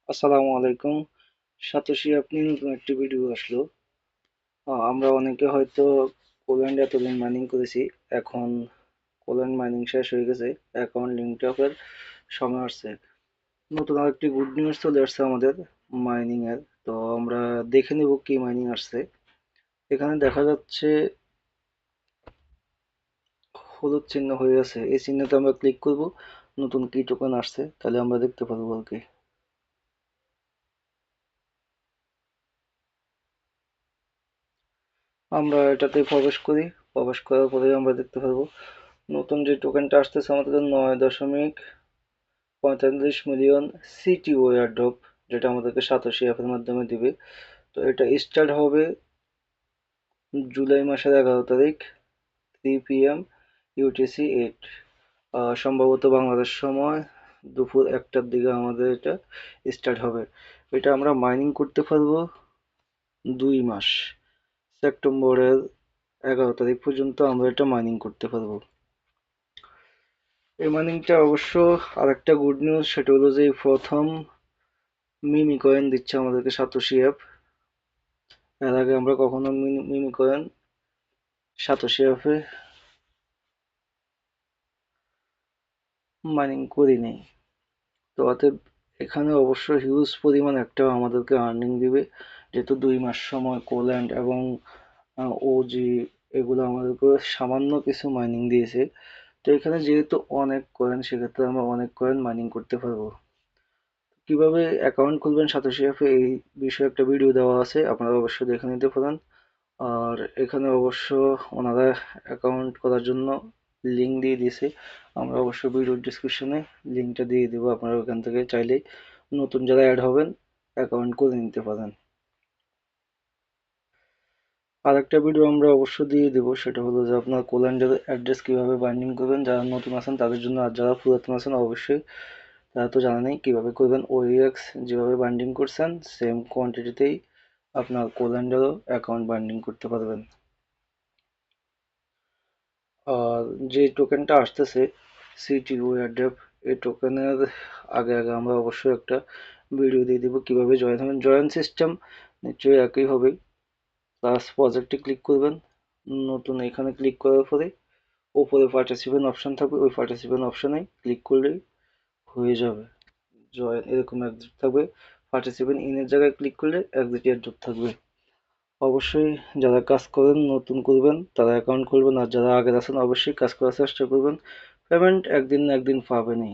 আসসালামু আলাইকুম। সাতোশি, আপনি নতুন একটি ভিডিও আসলো। আমরা অনেকে হয়তো পোল্যান্ডে এতদিন মাইনিং করেছি। এখন পোল্যান্ড মাইনিং শেষ হয়ে গেছে, অ্যাকাউন্ট লিঙ্ক আপের সময় আসছে। নতুন আরেকটি গুড নিউজ চলে আসছে আমাদের মাইনিং এর। তো আমরা দেখে নিব কি মাইনিং আসছে। এখানে দেখা যাচ্ছে হলুদ চিহ্ন হয়ে আছে, এই চিহ্নতে আমরা ক্লিক করব। নতুন কি টোকেন আসছে তাহলে আমরা দেখতে পারবো আর কি। আমরা এটাতে প্রবেশ করি। প্রবেশ করার পরে আমরা দেখতে পারবো নতুন যে টোকেনটা আসতেছে আমাদের 9.45 মিলিয়ন সিটিও এয়ারড্রপ, যেটা আমাদেরকে সাতোশি অ্যাপের মাধ্যমে দিবে। তো এটা স্টার্ট হবে জুলাই মাসের 11 তারিখ 3 PM ইউটিসি 8, সম্ভবত বাংলাদেশ সময় দুপুর 1টার দিকে আমাদের এটা স্টার্ট হবে। এটা আমরা মাইনিং করতে পারবো 2 মাস, সেপ্টেম্বরের 11 তারিখ পর্যন্ত আমরা এটা মাইনিং করতে পারবো। এই মাইনিংটা অবশ্য আরেকটা গুড নিউজ, সেটা হলো যে এই প্রথম মিমি কয়েন দিচ্ছে আমাদেরকে সাতোশি অ্যাপ। এর আগে আমরা কখনো মিমি কয়েন সাতোশি অ্যাপে মাইনিং করিনি। তো অতএব এখানে অবশ্য হিউজ পরিমাণ একটা আমাদেরকে আর্নিং দিবে, যেহেতু 2 মাস সময় কোল্যান্ড এবং ওজি এগুলো আমাদেরকে সামান্য কিছু মাইনিং দিয়েছে। তো এখানে যেহেতু অনেক কয়েন, সেক্ষেত্রে আমরা অনেক কয়েন মাইনিং করতে পারবো। কিভাবে অ্যাকাউন্ট খুলবেন সাতোশি অ্যাপে এই বিষয়ে একটা ভিডিও দেওয়া আছে, আপনারা অবশ্যই দেখে নিতে পারেন। আর এখানে অবশ্য ওনারা অ্যাকাউন্ট করার জন্য লিঙ্ক দিয়ে দিয়েছে। আমরা অবশ্য ভিডিওর ডিসক্রিপশনে লিঙ্কটা দিয়ে দেবো, আপনারা ওখান থেকে চাইলেই নতুন যারা অ্যাড হবেন অ্যাকাউন্ট করে নিতে পারেন। আর একটা ভিডিও আমরা অবশ্য দিয়ে দেবো, সেটা হলো যে আপনার কোল্যান্ডার অ্যাড্রেস কীভাবে বাইন্ডিং করবেন যারা নতুন আছেন তাদের জন্য। আর যারা পুরাতন আছেন অবশ্যই তারা তো জানেনই কীভাবে করবেন। ওএক্স যেভাবে বাইন্ডিং করছেন সেম কোয়ান্টিটিতেই আপনার কোল্যান্ডারও অ্যাকাউন্ট বাইন্ডিং করতে পারবেন। আর যে টোকেনটা আসতেছে সিটিও এয়ারড্রপ, এই টোকেনের আগে আগে আমরা অবশ্যই একটা ভিডিও দিয়ে দিব কিভাবে জয়েন হবেন। জয়েন সিস্টেম নিশ্চয়ই একই হবে। প্লাস প্রজেক্টে ক্লিক করবেন, নতুন এখানে ক্লিক করার পরে ওপরে পার্টিসিপেন্ট অপশন থাকবে, ওই পার্টিসিপেন্ট অপশনে ক্লিক করলেই হয়ে যাবে জয়েন। এরকম এক্সিট থাকবে, পার্টিসিপেন্ট ইনের জায়গায় ক্লিক করলে এক্সিট এয়ারড্রপ থাকবে। অবশ্যই যারা কাজ করেন নতুন করবেন তারা অ্যাকাউন্ট খুলবেন, আর যারা আগে আছেন অবশ্যই কাজ করার চেষ্টা করবেন। পেমেন্ট একদিন না একদিন পাবেনই।